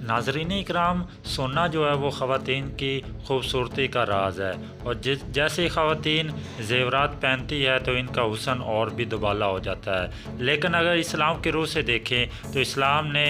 नाज़रीन इकराम, सोना जो है वो ख़वातीन की खूबसूरती का राज है और जैसे ही ख़वातीन ज़ेवरात पहनती है तो इनका हुस्न और भी दुबाला हो जाता है। लेकिन अगर इस्लाम की रूह से देखें तो इस्लाम ने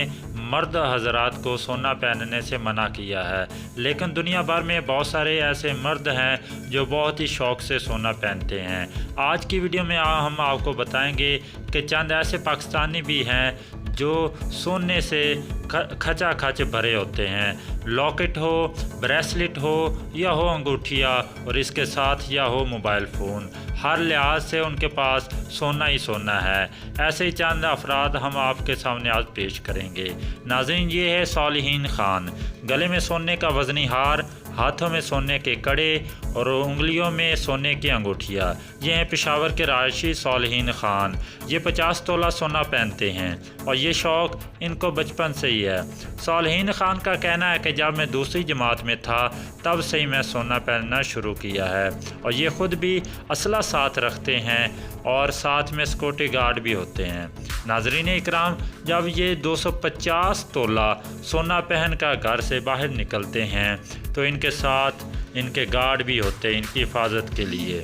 मर्द हज़रात को सोना पहनने से मना किया है, लेकिन दुनिया भर में बहुत सारे ऐसे मर्द हैं जो बहुत ही शौक़ से सोना पहनते हैं। आज की वीडियो में हम आपको बताएंगे कि चंद ऐसे पाकिस्तानी भी हैं जो सोने से खचा खच भरे होते हैं। लॉकेट हो, ब्रेसलेट हो या हो अंगूठिया और इसके साथ या हो मोबाइल फ़ोन, हर लिहाज से उनके पास सोना ही सोना है। ऐसे ही चंद अफराद हम आपके सामने आज पेश करेंगे। नाज़रीन, ये है सालिहीन ख़ान। गले में सोने का वज़नी हार, हाथों में सोने के कड़े और उंगलियों में सोने की अंगूठियाँ। ये हैं पेशावर के रहायशी सालिहीन ख़ान। ये 50 तोला सोना पहनते हैं और ये शौक़ इनको बचपन से ही है। सालिहीन ख़ान का कहना है कि जब मैं दूसरी जमात में था तब से ही मैं सोना पहनना शुरू किया है और ये ख़ुद भी असला साथ रखते हैं और साथ में सिक्योरिटी गार्ड भी होते हैं। नाज़रीन इकराम, जब ये 250 तोला सोना पहन कर घर से बाहर निकलते हैं तो इनके साथ इनके गार्ड भी होते हैं इनकी हिफाजत के लिए।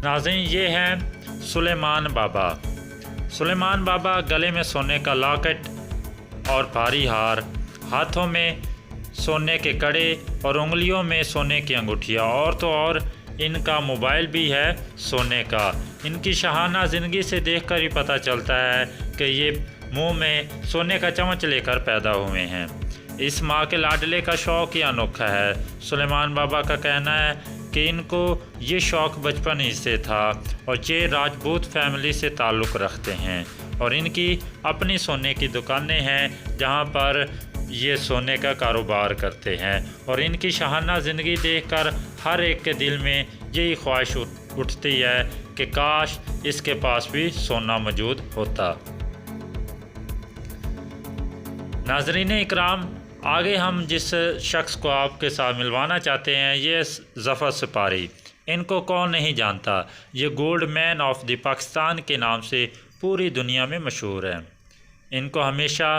नाज़रीन, ये हैं सुलेमान बाबा। सुलेमान बाबा गले में सोने का लॉकेट और भारी हार, हाथों में सोने के कड़े और उंगलियों में सोने की अंगूठियाँ, और तो और इनका मोबाइल भी है सोने का। इनकी शहाना ज़िंदगी से देखकर ही पता चलता है कि ये मुंह में सोने का चम्मच लेकर पैदा हुए हैं। इस माँ के लाडले का शौक़ ही अनोखा है। सुलेमान बाबा का कहना है कि इनको ये शौक़ बचपन ही से था और ये राजपूत फैमिली से ताल्लुक़ रखते हैं और इनकी अपनी सोने की दुकानें हैं जहाँ पर ये सोने का कारोबार करते हैं। और इनकी शहाना ज़िंदगी देखकर हर एक के दिल में यही ख्वाहिश उठती है कि काश इसके पास भी सोना मौजूद होता। नाज़रीन इकराम, आगे हम जिस शख्स को आपके साथ मिलवाना चाहते हैं ये ज़फ़र सिपारी। इनको कौन नहीं जानता। ये gold man of the Pakistan के नाम से पूरी दुनिया में मशहूर है। इनको हमेशा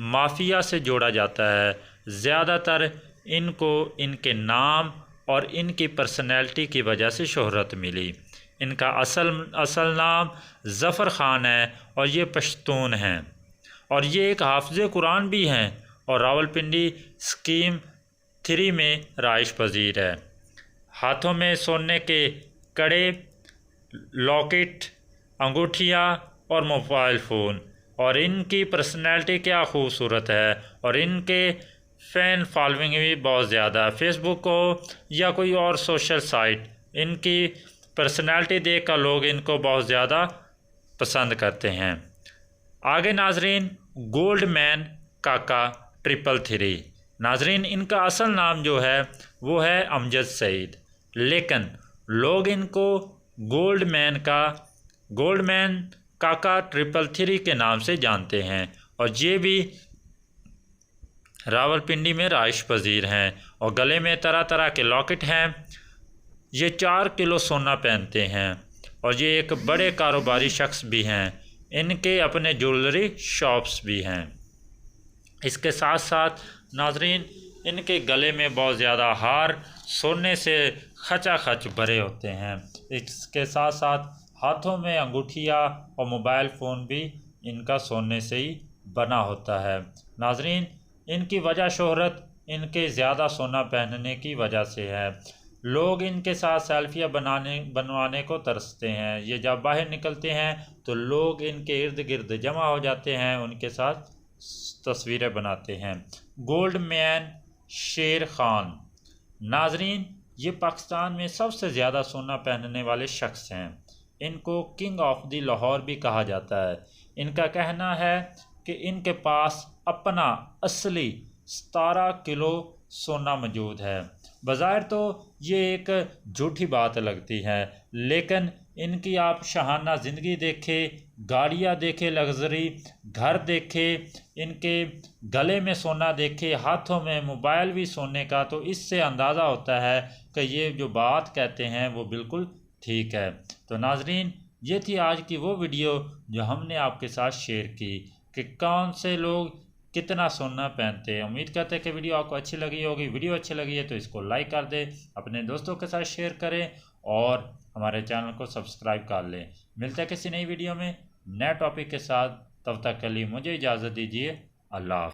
माफिया से जोड़ा जाता है। ज़्यादातर इनको इनके नाम और इनकी पर्सनैलिटी की वजह से शोहरत मिली। इनका असल नाम ज़फ़र ख़ान है और ये पश्तून हैं और ये एक हाफ़िज़ कुरान भी हैं और रावलपिंडी स्कीम 3 में रहाइश पजीर है। हाथों में सोने के कड़े, लॉकेट, अंगूठियाँ और मोबाइल फ़ोन, और इनकी पर्सनैलिटी क्या खूबसूरत है और इनके फ़ैन फॉलोइंग भी बहुत ज़्यादा है। फेसबुक हो या कोई और सोशल साइट, इनकी पर्सनैलिटी देख कर लोग इनको बहुत ज़्यादा पसंद करते हैं। आगे नाज़रीन, गोल्ड मैन काका 333। नाज़रीन, इनका असल नाम जो है वो है अमजद सईद, लेकिन लोग इनको गोल्ड मैन काका 333 के नाम से जानते हैं और ये भी रावलपिंडी में रहाइश पजीर हैं और गले में तरह तरह के लॉकेट हैं। ये 4 किलो सोना पहनते हैं और ये एक बड़े कारोबारी शख्स भी हैं। इनके अपने ज्वेलरी शॉप्स भी हैं। इसके साथ साथ नाज़रीन, इनके गले में बहुत ज़्यादा हार सोने से खचा खच भरे होते हैं। इसके साथ साथ हाथों में अंगूठियाँ और मोबाइल फ़ोन भी इनका सोने से ही बना होता है। नाज़रीन, इनकी वजह शोहरत इनके ज़्यादा सोना पहनने की वजह से है। लोग इनके साथ सेल्फियाँ बनवाने को तरसते हैं। ये जब बाहर निकलते हैं तो लोग इनके इर्द गिर्द जमा हो जाते हैं, उनके साथ तस्वीरें बनाते हैं। Gold man Sher Khan. नाज़रीन, ये पाकिस्तान में सबसे ज़्यादा सोना पहनने वाले शख्स हैं। इनको किंग ऑफ द लाहौर भी कहा जाता है। इनका कहना है कि इनके पास अपना असली 17 किलो सोना मौजूद है। बज़ाहिर तो ये एक झूठी बात लगती है, लेकिन इनकी आप शहाना ज़िंदगी देखें, गाड़ियाँ देखें, लग्जरी घर देखें, इनके गले में सोना देखें, हाथों में मोबाइल भी सोने का, तो इससे अंदाज़ा होता है कि ये जो बात कहते हैं वो बिल्कुल ठीक है। तो नाज़रीन, ये थी आज की वो वीडियो जो हमने आपके साथ शेयर की कि कौन से लोग कितना सोना पहनते हैं। उम्मीद करते हैं कि वीडियो आपको अच्छी लगी होगी। वीडियो अच्छी लगी है तो इसको लाइक कर दें, अपने दोस्तों के साथ शेयर करें और हमारे चैनल को सब्सक्राइब कर लें। मिलते हैं किसी नई वीडियो में नए टॉपिक के साथ। तब तक के लिए मुझे इजाज़त दीजिए। अल्लाह।